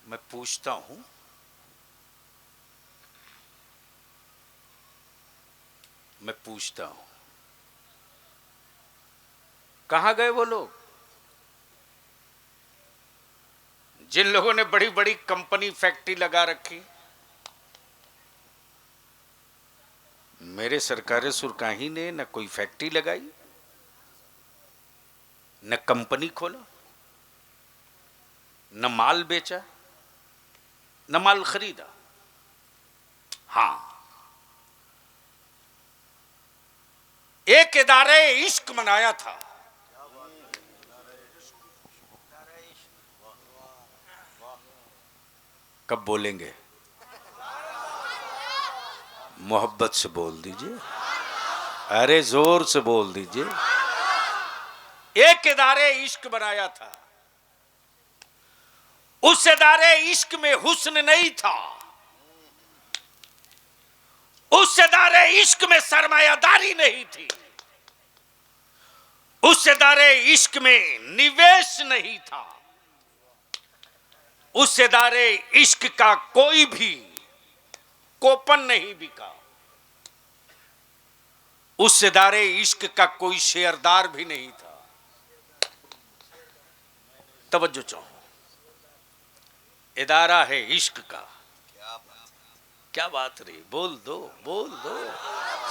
मैं पूछता हूं कहां गए वो लोग? जिन लोगों ने बड़ी बड़ी कंपनी फैक्ट्री लगा रखी। मेरे सरकार सुरकाही ने न कोई फैक्ट्री लगाई, न कंपनी खोला, न माल बेचा, न माल खरीदा। हां, एक इदारे इश्क बनाया था। कब बोलेंगे? मोहब्बत से बोल दीजिए, अरे जोर से बोल दीजिए। एक इदारे इश्क बनाया था। उस इदारे इश्क में हुस्न नहीं था। उस इदारे इश्क में सरमायादारी नहीं थी। उस इदारे इश्क में निवेश नहीं था। उस इदारे इश्क का कोई भी कोपन नहीं बिका। उस इदारे इश्क का कोई शेयरदार भी नहीं था। तवज्जो चाहो, इदारा है इश्क का। क्या बात रही, बोल दो बोल दो।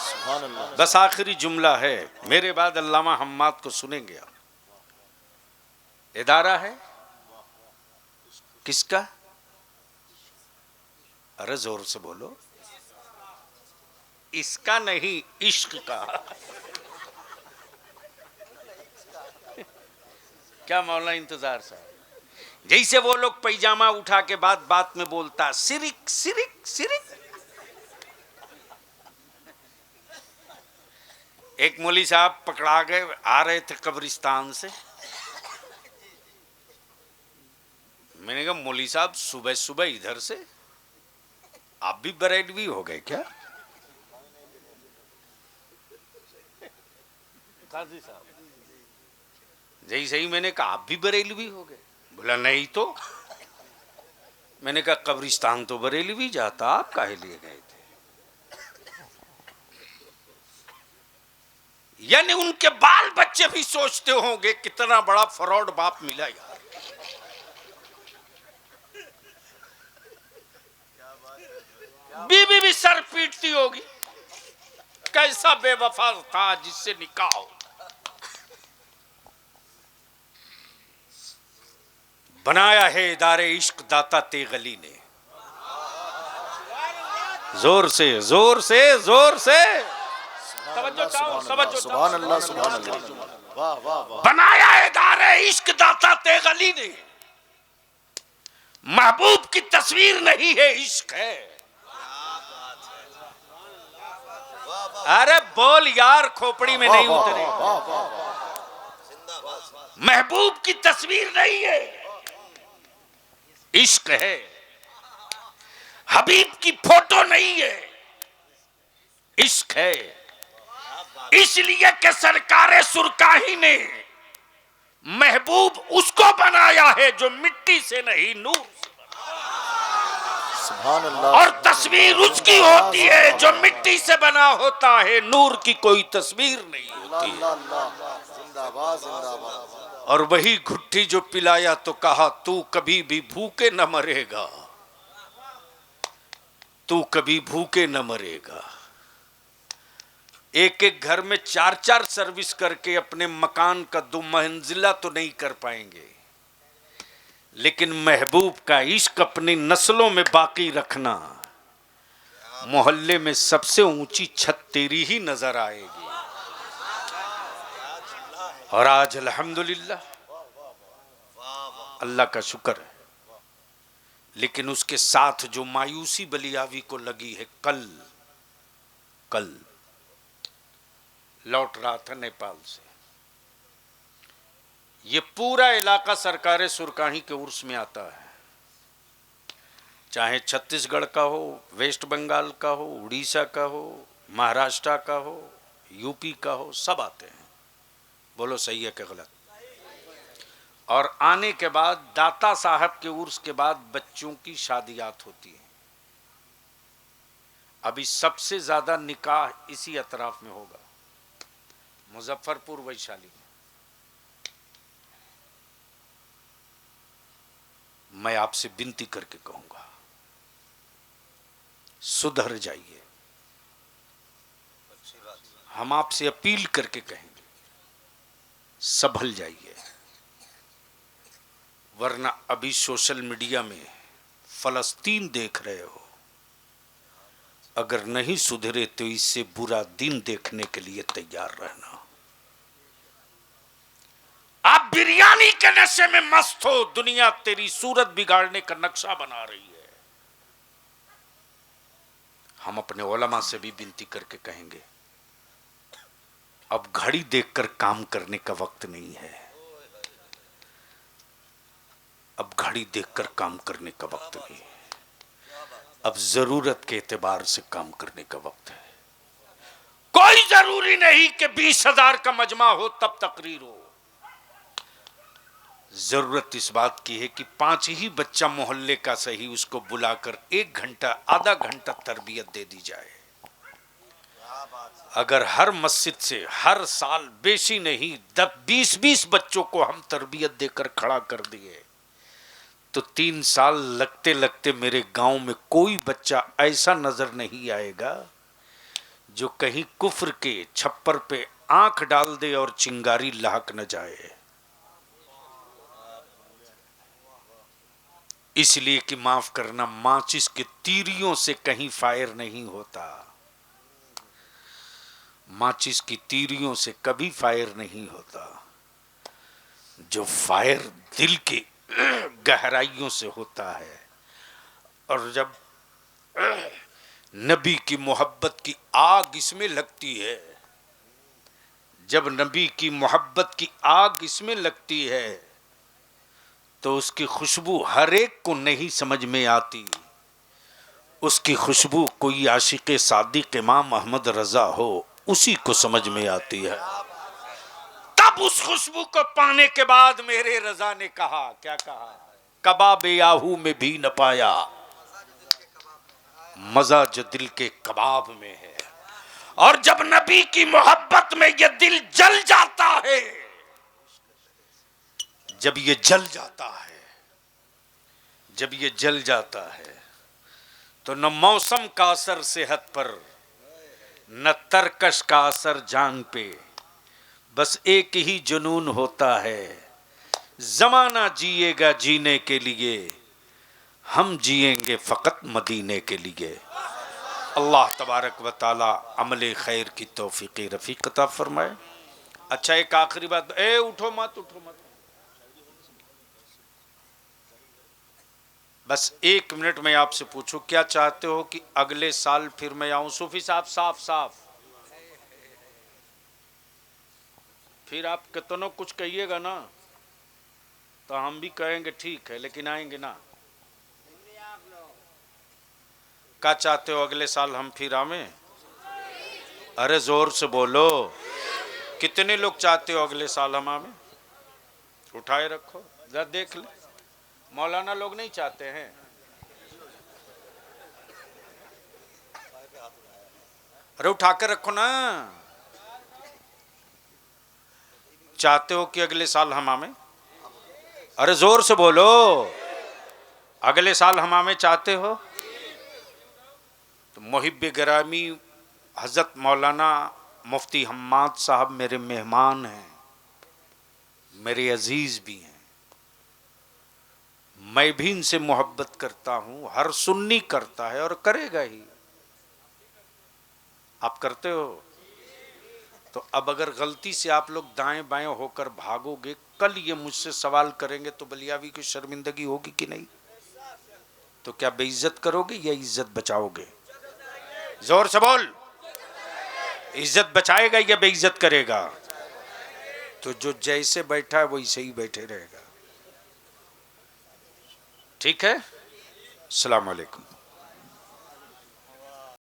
सुभान अल्लाह। बस आखिरी जुमला है, मेरे बाद अल्लामा हम्माद को सुनेंगे आप। इदारा है किसका? अरे जोर से बोलो। इसका नहीं, इश्क का। क्या मौला इंतजार साहब, जैसे वो लोग पैजामा उठा के बात में बोलता सिरिक सिरिक सिरिक। एक मौली साहब पकड़ा गए, आ रहे थे कब्रिस्तान से। मैंने कहा मौली साहब सुबह सुबह इधर से आप भी बरेलवी हो गए क्या? काजी साहब जैसे ही मैंने कहा आप भी बरेलवी हो गए, बोला नहीं तो। मैंने कहा कब्रिस्तान तो बरेलवी जाता, आप काहे लिए गए थे? यानी उनके बाल बच्चे भी सोचते होंगे कितना बड़ा फ्रॉड बाप मिला यार। बीवी भी सर पीटती होगी, कैसा बेवफा था जिससे निकाह हो। बनाया है इदारे इश्क दाता तेगली ने। जोर से जोर से जोर से तवज्जो चाहो, तवज्जो। सुभान अल्लाह सुभान अल्लाह। वाह वाह वाह। बनाया इदारे इश्क दाता तेगली ने। महबूब की तस्वीर नहीं है, इश्क है। अरे बोल यार, खोपड़ी में नहीं उतरे। महबूब की तस्वीर नहीं है, इश्क है। हबीब की फोटो नहीं है, इश्क है। इसलिए कि सरकारे सुरकाही ने महबूब उसको बनाया है जो मिट्टी से नहीं नूर से। सुभान अल्लाह। और तस्वीर उसकी होती है जो मिट्टी से बना होता है, नूर की कोई तस्वीर नहीं होती है। जिंदाबाद जिंदाबाद। और वही घुट्टी जो पिलाया तो कहा तू कभी भी भूखे न मरेगा, तू कभी भूखे न मरेगा। एक एक घर में 4-4 सर्विस करके अपने मकान का 2 मंजिला तो नहीं कर पाएंगे, लेकिन महबूब का इश्क अपनी नस्लों में बाकी रखना, मोहल्ले में सबसे ऊंची छत तेरी ही नजर आएगी। और आज अल्हम्दुलिल्लाह अल्लाह का शुक्र है, लेकिन उसके साथ जो मायूसी बलियावी को लगी है, कल लौट रहा था नेपाल से, ये पूरा इलाका सरकारे सुरकाही के उर्स में आता है, चाहे छत्तीसगढ़ का हो, वेस्ट बंगाल का हो, उड़ीसा का हो, महाराष्ट्र का हो, यूपी का हो, सब आते हैं। बोलो सही है कि गलत? और आने के बाद दाता साहब के उर्स के बाद बच्चों की शादियात होती है। अभी सबसे ज्यादा निकाह इसी अतराफ में होगा, मुजफ्फरपुर, वैशाली में। मैं आपसे विनती करके कहूंगा, सुधर जाइए। हम आपसे अपील करके कहेंगे, संभल जाइए, वरना अभी सोशल मीडिया में फलस्तीन देख रहे हो, अगर नहीं सुधरे तो इससे बुरा दिन देखने के लिए तैयार रहना। आप बिरयानी के नशे में मस्त हो, दुनिया तेरी सूरत बिगाड़ने का नक्शा बना रही है। हम अपने उलमा से भी विनती करके कहेंगे, अब घड़ी देखकर काम करने का वक्त नहीं है, अब घड़ी देखकर काम करने का वक्त नहीं है, अब जरूरत के एतबार से काम करने का वक्त है। कोई जरूरी नहीं कि 20,000 का मजमा हो तब तकरीर हो। जरूरत इस बात की है कि 5 ही बच्चा मोहल्ले का सही, उसको बुलाकर 1 घंटा आधा घंटा तरबियत दे दी जाए। अगर हर मस्जिद से हर साल बेशी नहीं 20-20 बच्चों को हम तरबियत देकर खड़ा कर दिए, तो 3 साल लगते लगते मेरे गांव में कोई बच्चा ऐसा नजर नहीं आएगा जो कहीं कुफ्र के छप्पर पे आंख डाल दे और चिंगारी लहक न जाए। इसलिए कि माफ करना, माचिस के तीरियों से कहीं फायर नहीं होता, माचिस की तीरियों से कभी फायर नहीं होता। जो फायर दिल के गहराइयों से होता है। और जब नबी की मोहब्बत की आग इसमें लगती है, जब नबी की मोहब्बत की आग इसमें लगती है, तो उसकी खुशबू हर एक को नहीं समझ में आती। उसकी खुशबू कोई आशिक़े सादिक इमाम अहमद रजा हो, उसी को समझ में आती है। तब उस खुशबू को पाने के बाद मेरे रजा ने कहा, क्या कहा? कबाब याहू में भी न पाया, मजा जो दिल के कबाब में है। और जब नबी की मोहब्बत में यह दिल जल जाता है, जब ये जल जाता है, जब ये जल जाता है, तो न मौसम का असर सेहत पर, न तरकश का असर जान पे, बस एक ही जुनून होता है, जमाना जिएगा जीने के लिए, हम जिएंगे फकत मदीने के लिए। अल्लाह तबारक व ताला अमले खैर की तौफीक रफीक अता फरमाए। अच्छा, एक आखिरी बात, उठो मत, बस 1 मिनट में आपसे पूछूं, क्या चाहते हो कि अगले साल फिर मैं आऊं? सूफी साहब साफ फिर आप कितनों कुछ कहिएगा ना, तो हम भी कहेंगे ठीक है, लेकिन आएंगे ना। क्या चाहते हो अगले साल हम फिर आवें? अरे जोर से बोलो, कितने लोग चाहते हो अगले साल हम आवें? उठाए रखो, जरा देख ले। मौलाना लोग नहीं चाहते हैं? अरे उठा कर रखो ना। चाहते हो कि अगले साल हम आवें? अरे जोर से बोलो, अगले साल हम आवें चाहते हो? तो मुहिब गिरामी हजरत मौलाना मुफ्ती हम्माद साहब मेरे मेहमान हैं, मेरे अजीज भी हैं। मैं भी इनसे मोहब्बत करता हूं, हर सुन्नी करता है और करेगा ही। आप करते हो? तो अब अगर गलती से आप लोग दाएं बाएं होकर भागोगे, कल ये मुझसे सवाल करेंगे तो बलियावी की शर्मिंदगी होगी कि नहीं? तो क्या बेइज्जत करोगे या इज्जत बचाओगे? जोर से बोल। इज्जत बचाएगा या बेइज्जत करेगा? तो जो जैसे बैठा है वैसे ही बैठे रहेगा। ठीक है? अस्सलाम वालेकुम।